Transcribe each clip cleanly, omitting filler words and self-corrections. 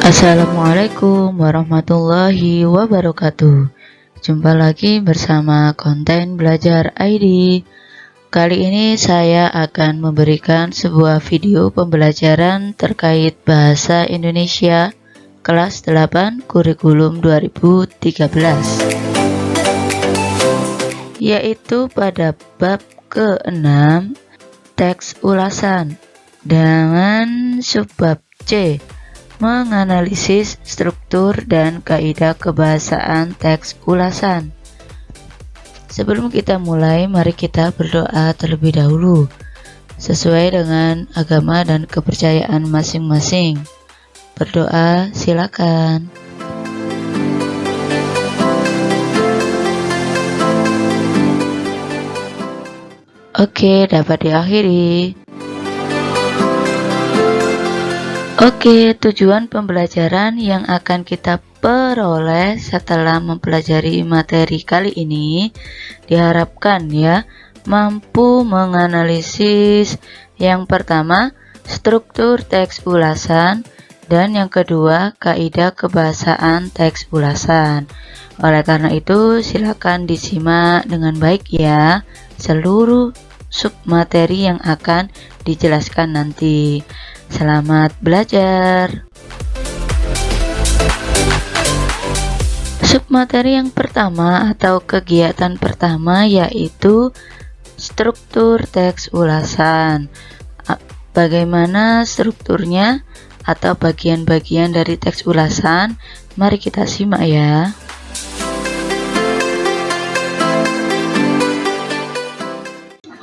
Assalamualaikum warahmatullahi wabarakatuh. Jumpa lagi bersama konten belajar ID. Kali ini saya akan memberikan sebuah video pembelajaran terkait bahasa Indonesia kelas 8 kurikulum 2013, yaitu pada bab ke-6 teks ulasan dengan subbab C, menganalisis struktur dan kaidah kebahasaan teks ulasan. Sebelum kita mulai, mari kita berdoa terlebih dahulu sesuai dengan agama dan kepercayaan masing-masing. Berdoa, silakan. Oke, dapat diakhiri. Oke, tujuan pembelajaran yang akan kita peroleh setelah mempelajari materi kali ini diharapkan mampu menganalisis yang pertama struktur teks ulasan dan yang kedua kaidah kebahasaan teks ulasan. Oleh karena itu silakan disimak dengan baik ya seluruh submateri yang akan dijelaskan nanti. Selamat belajar. Submateri yang pertama atau kegiatan pertama yaitu struktur teks ulasan. Bagaimana strukturnya atau bagian-bagian dari teks ulasan? Mari kita simak ya.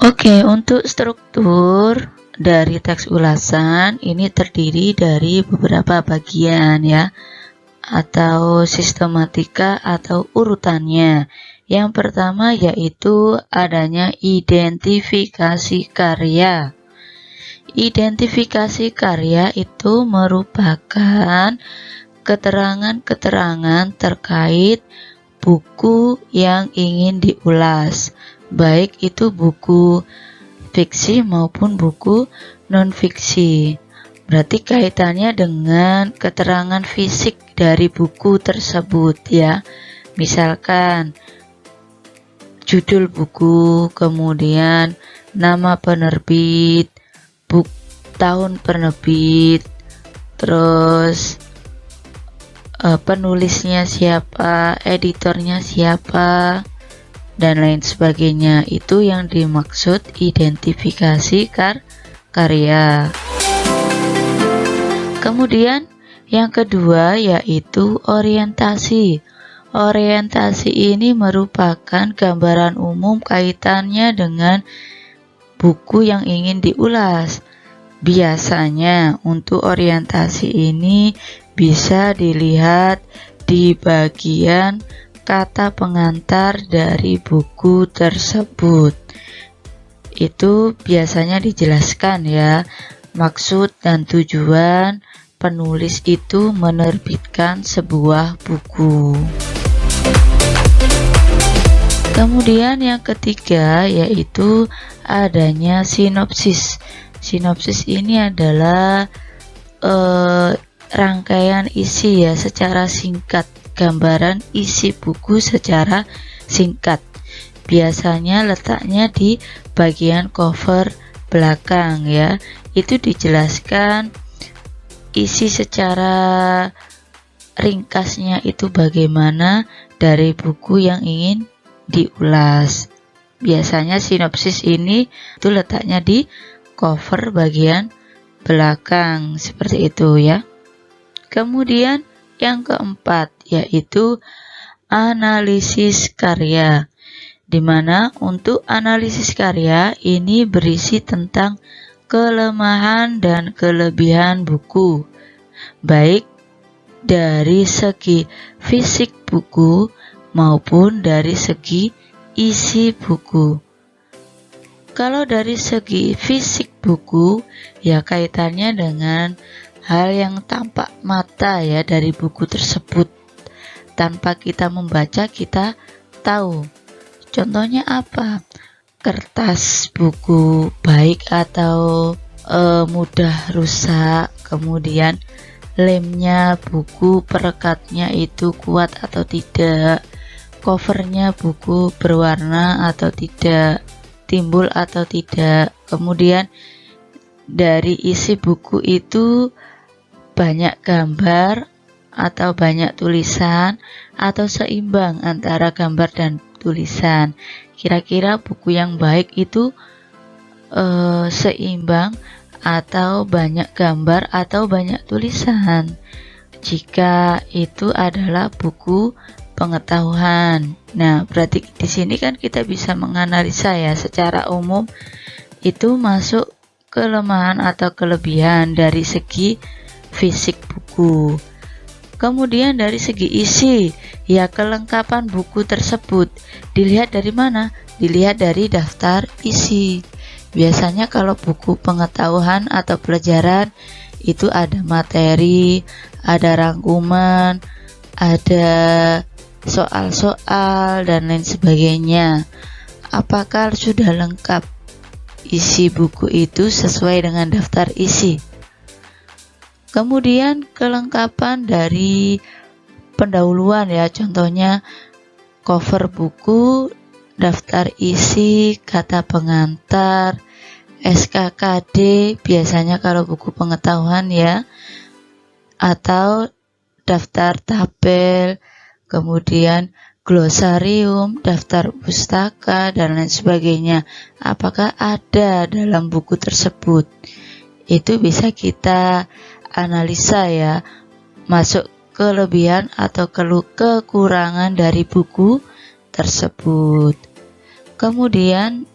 Oke, untuk struktur dari teks ulasan ini terdiri dari beberapa bagian atau sistematika atau urutannya. Yang pertama yaitu adanya identifikasi karya. Identifikasi karya itu merupakan keterangan-keterangan terkait buku yang ingin diulas, baik itu buku fiksi maupun buku non-fiksi. Berarti kaitannya dengan keterangan fisik dari buku tersebut ya. Misalkan judul buku, kemudian nama penerbit, tahun penerbit, terus penulisnya siapa, editornya siapa, dan lain sebagainya. Itu yang dimaksud identifikasi karya. Kemudian yang kedua yaitu orientasi. Orientasi ini merupakan gambaran umum kaitannya dengan buku yang ingin diulas. Biasanya untuk orientasi ini bisa dilihat di bagian kata pengantar dari buku tersebut. Itu biasanya dijelaskan maksud dan tujuan penulis itu menerbitkan sebuah buku. Kemudian yang ketiga yaitu adanya sinopsis. Sinopsis ini adalah rangkaian isi secara singkat, gambaran isi buku secara singkat. Biasanya letaknya di bagian cover belakang itu dijelaskan isi secara ringkasnya itu bagaimana dari buku yang ingin diulas. Biasanya sinopsis ini itu letaknya di cover bagian belakang seperti itu ya. Kemudian yang keempat yaitu analisis karya, di mana untuk analisis karya ini berisi tentang kelemahan dan kelebihan buku, baik dari segi fisik buku maupun dari segi isi buku. Kalau dari segi fisik buku kaitannya dengan hal yang tampak mata dari buku tersebut. Tanpa kita membaca kita tahu. Contohnya apa? Kertas buku baik atau mudah rusak, kemudian lemnya buku perekatnya itu kuat atau tidak, covernya buku berwarna atau tidak, timbul atau tidak. Kemudian dari isi buku itu banyak gambar atau banyak tulisan atau seimbang antara gambar dan tulisan. Kira-kira buku yang baik itu seimbang atau banyak gambar atau banyak tulisan. Jika itu adalah buku pengetahuan. Nah, berarti di sini kan kita bisa menganalisa ya secara umum itu masuk kelemahan atau kelebihan dari segi fisik buku. Kemudian dari segi isi, ya kelengkapan buku tersebut dilihat dari mana? Dilihat dari daftar isi. Biasanya kalau buku pengetahuan atau pelajaran itu ada materi, ada rangkuman, ada soal-soal dan lain sebagainya. Apakah sudah lengkap isi buku itu sesuai dengan daftar isi? Kemudian kelengkapan dari pendahuluan ya, contohnya cover buku, daftar isi, kata pengantar, SKKD biasanya kalau buku pengetahuan ya, atau daftar tabel, kemudian glosarium, daftar pustaka dan lain sebagainya. Apakah ada dalam buku tersebut? Itu bisa kita analisa ya, masuk kelebihan atau kekurangan dari buku tersebut. Kemudian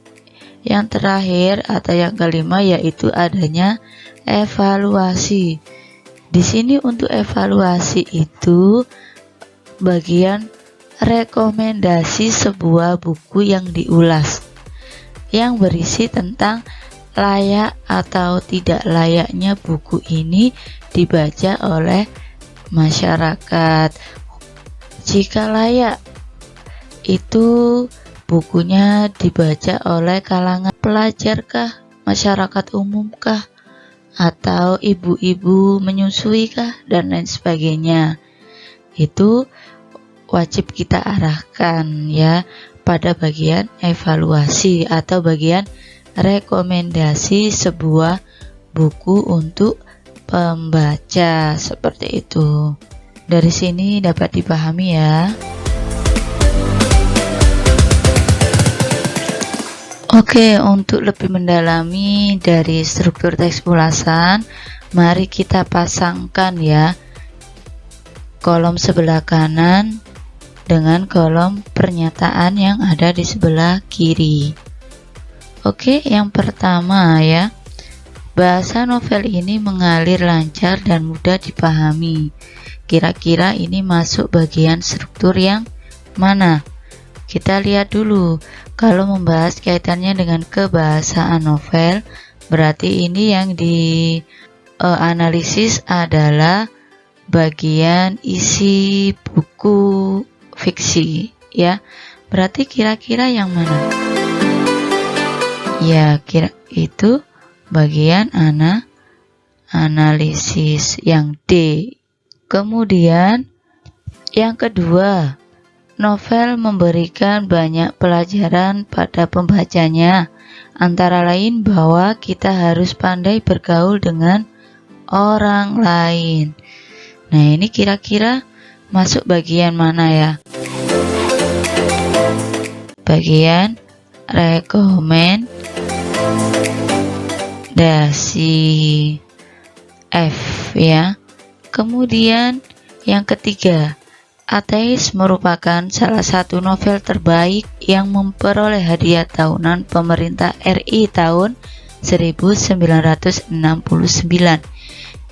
yang terakhir atau yang kelima yaitu adanya evaluasi. Di sini untuk evaluasi itu bagian rekomendasi sebuah buku yang diulas, yang berisi tentang layak atau tidak layaknya buku ini dibaca oleh masyarakat. Jika layak, itu bukunya dibaca oleh kalangan pelajar kah, masyarakat umum kah, atau ibu-ibu menyusui kah, dan lain sebagainya. Itu wajib kita arahkan ya pada bagian evaluasi atau bagian rekomendasi sebuah buku untuk pembaca, seperti itu. Dari sini dapat dipahami ya. Oke, untuk lebih mendalami dari struktur teks ulasan, mari kita pasangkan ya kolom sebelah kanan dengan kolom pernyataan yang ada di sebelah kiri. Oke, yang pertama ya, bahasa novel ini mengalir lancar dan mudah dipahami. Kira-kira ini masuk bagian struktur yang mana? Kita lihat dulu. Kalau membahas kaitannya dengan kebahasaan novel, berarti ini yang dianalisis adalah bagian isi buku fiksi ya. Berarti kira-kira yang mana? Ya, kira itu bagian analisis yang D. Kemudian yang kedua, novel memberikan banyak pelajaran pada pembacanya, antara lain bahwa kita harus pandai bergaul dengan orang lain. Nah, ini kira-kira masuk bagian mana ya? Bagian rekomendasi F ya. Kemudian yang ketiga, Ateis merupakan salah satu novel terbaik yang memperoleh hadiah tahunan pemerintah RI tahun 1969.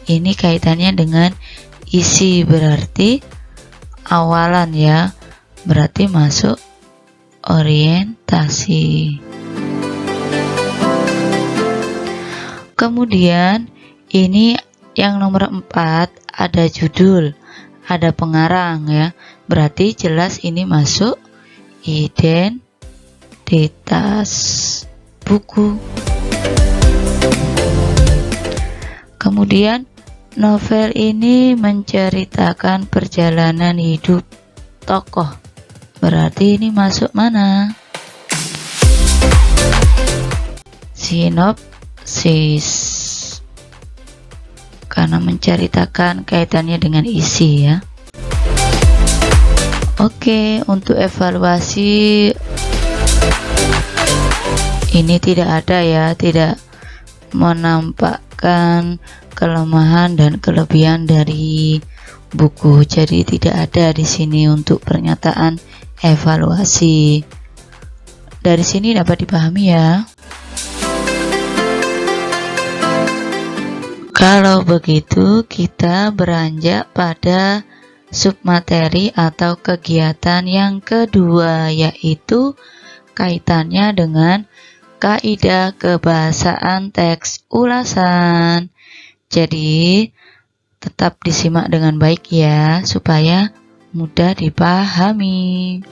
Ini kaitannya dengan isi, berarti awalan ya, berarti masuk orientasi. Kemudian ini yang nomor 4 ada judul, ada pengarang ya, berarti jelas ini masuk identitas buku. Kemudian Novel ini menceritakan perjalanan hidup tokoh. Berarti ini masuk mana? Sinopsis. Karena menceritakan kaitannya dengan isi ya. Oke, untuk evaluasi ini tidak ada ya, tidak menampakkan kelemahan dan kelebihan dari buku. Jadi tidak ada di sini untuk pernyataan evaluasi. Dari sini dapat dipahami ya. Kalau begitu, kita beranjak pada submateri atau kegiatan yang kedua, yaitu kaitannya dengan kaidah kebahasaan teks ulasan. Jadi, tetap disimak dengan baik ya, supaya mudah dipahami.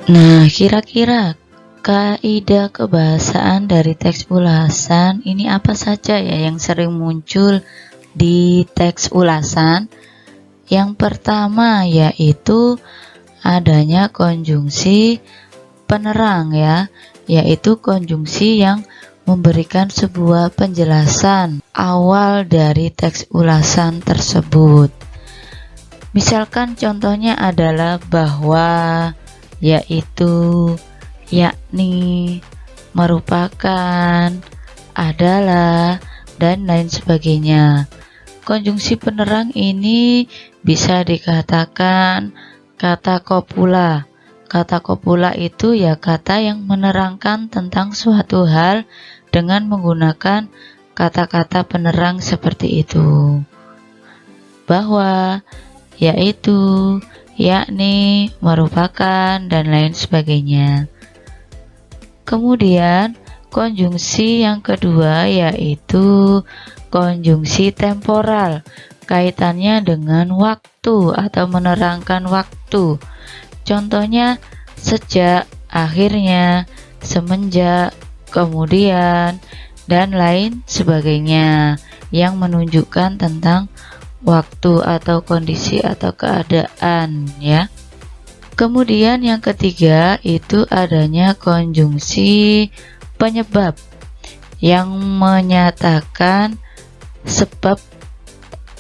Nah, kira-kira kaidah kebahasaan dari teks ulasan ini apa saja ya yang sering muncul di teks ulasan? Yang pertama yaitu adanya konjungsi penerang ya, yaitu konjungsi yang memberikan sebuah penjelasan awal dari teks ulasan tersebut. Misalkan contohnya adalah bahwa, yaitu, yakni, merupakan, adalah, dan lain sebagainya. Konjungsi penerang ini bisa dikatakan kata kopula. Kata kopula itu ya kata yang menerangkan tentang suatu hal dengan menggunakan kata-kata penerang seperti itu. Bahwa, yaitu, yakni, merupakan, dan lain sebagainya. Kemudian konjungsi yang kedua yaitu konjungsi temporal, kaitannya dengan waktu atau menerangkan waktu. Contohnya sejak, akhirnya, semenjak, kemudian, dan lain sebagainya yang menunjukkan tentang waktu atau kondisi atau keadaan ya. Kemudian yang ketiga itu adanya konjungsi penyebab yang menyatakan sebab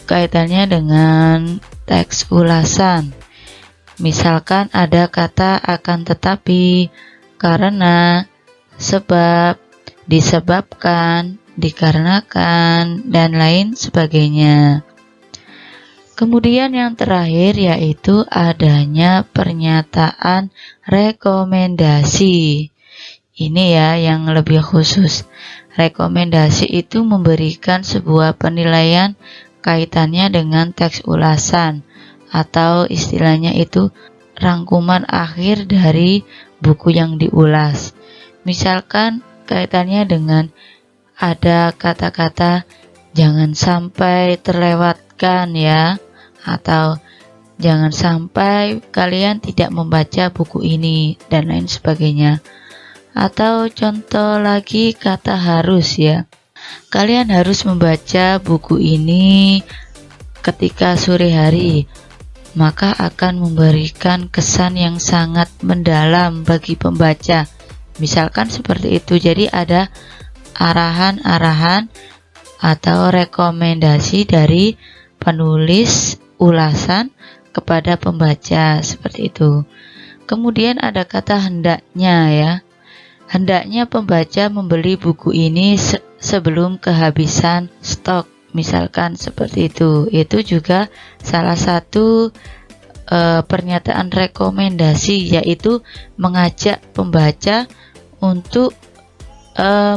kaitannya dengan teks ulasan. Misalkan ada kata akan tetapi, karena, sebab, disebabkan, dikarenakan, dan lain sebagainya. Kemudian yang terakhir yaitu adanya pernyataan rekomendasi. Ini ya yang lebih khusus. Rekomendasi itu memberikan sebuah penilaian kaitannya dengan teks ulasan, atau istilahnya itu rangkuman akhir dari buku yang diulas. Misalkan kaitannya dengan ada kata-kata jangan sampai terlewatkan ya, atau jangan sampai kalian tidak membaca buku ini, dan lain sebagainya. Atau contoh lagi kata harus ya, kalian harus membaca buku ini ketika sore hari, maka akan memberikan kesan yang sangat mendalam bagi pembaca. Misalkan seperti itu. Jadi ada arahan-arahan atau rekomendasi dari penulis ulasan kepada pembaca seperti itu. Kemudian ada kata hendaknya ya. Hendaknya pembaca membeli buku ini sebelum kehabisan stok. Misalkan seperti itu. Itu juga salah satu pernyataan rekomendasi, yaitu mengajak pembaca untuk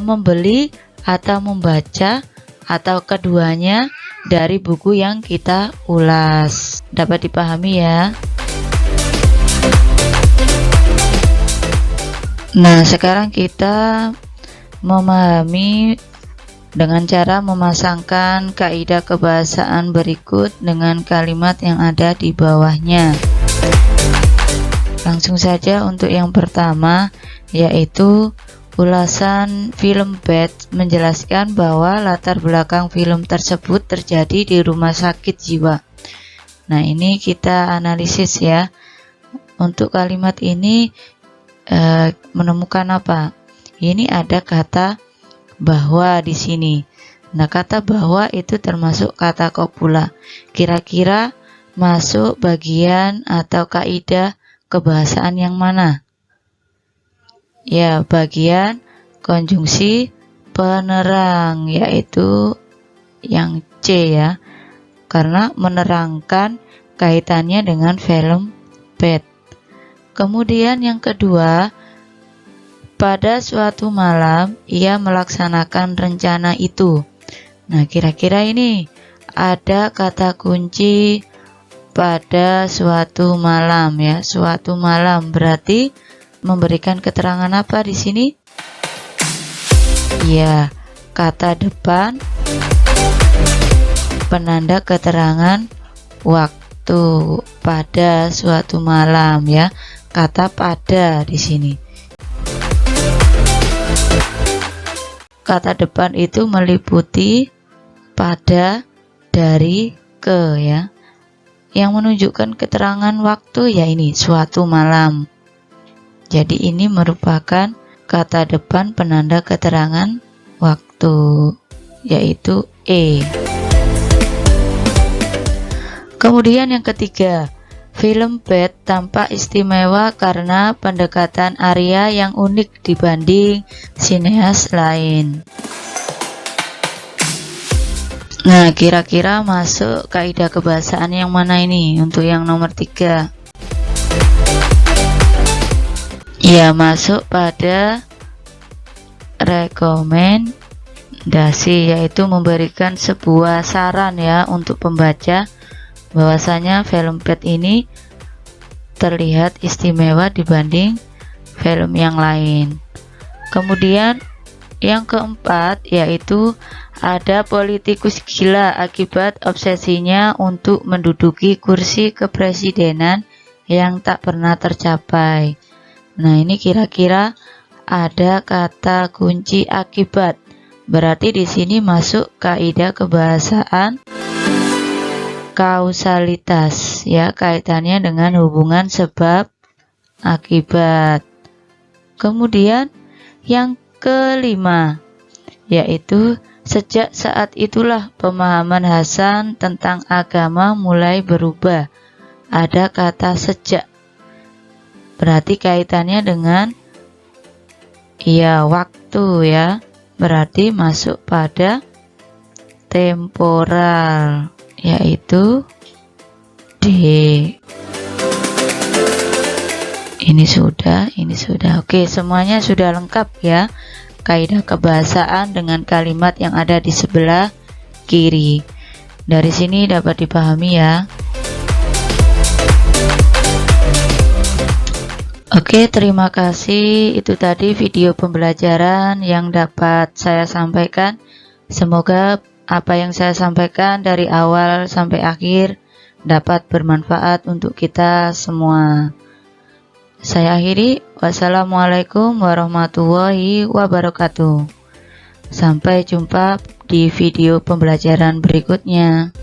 membeli atau membaca atau keduanya dari buku yang kita ulas. Dapat dipahami ya. Nah, sekarang kita memahami dengan cara memasangkan kaidah kebahasaan berikut dengan kalimat yang ada di bawahnya. Langsung saja untuk yang pertama, yaitu Ulasan film Bed menjelaskan bahwa latar belakang film tersebut terjadi di rumah sakit jiwa. Nah, ini kita analisis ya. Untuk kalimat ini menemukan apa? Ini ada kata bahwa di sini. Nah, kata bahwa itu termasuk kata kopula. Kira-kira masuk bagian atau kaidah kebahasaan yang mana? Ya, bagian konjungsi penerang, yaitu yang C ya, karena menerangkan kaitannya dengan film Bed. Kemudian yang kedua, pada suatu malam ia melaksanakan rencana itu. Nah, kira-kira ini ada kata kunci pada suatu malam ya. Suatu malam berarti memberikan keterangan apa di sini? Ya, kata depan penanda keterangan waktu pada suatu malam ya. Kata pada di sini. Kata depan itu meliputi pada, dari, ke ya. Yang menunjukkan keterangan waktu ya ini suatu malam. Jadi ini merupakan kata depan penanda keterangan waktu, yaitu E. Kemudian yang ketiga, film Bed tampak istimewa karena pendekatan Arya yang unik dibanding sineas lain. Nah, kira-kira masuk kaidah kebahasaan yang mana ini untuk yang nomor 3? Ya, masuk pada rekomendasi, yaitu memberikan sebuah saran ya untuk pembaca bahwasanya film Bed ini terlihat istimewa dibanding film yang lain. Kemudian yang keempat yaitu ada politikus gila akibat obsesinya untuk menduduki kursi kepresidenan yang tak pernah tercapai. Nah, ini kira-kira ada kata kunci akibat. Berarti di sini masuk kaidah kebahasaan kausalitas ya, kaitannya dengan hubungan sebab akibat. Kemudian yang kelima yaitu sejak saat itulah pemahaman Hasan tentang agama mulai berubah. Ada kata sejak. Berarti kaitannya dengan ya waktu ya. Berarti masuk pada temporal, yaitu D. Ini sudah. Oke, semuanya sudah lengkap ya. Kaidah kebahasaan dengan kalimat yang ada di sebelah kiri. Dari sini dapat dipahami ya. Oke, terima kasih. Itu tadi video pembelajaran yang dapat saya sampaikan. Semoga apa yang saya sampaikan dari awal sampai akhir dapat bermanfaat untuk kita semua. Saya akhiri. Wassalamualaikum warahmatullahi wabarakatuh. Sampai jumpa di video pembelajaran berikutnya.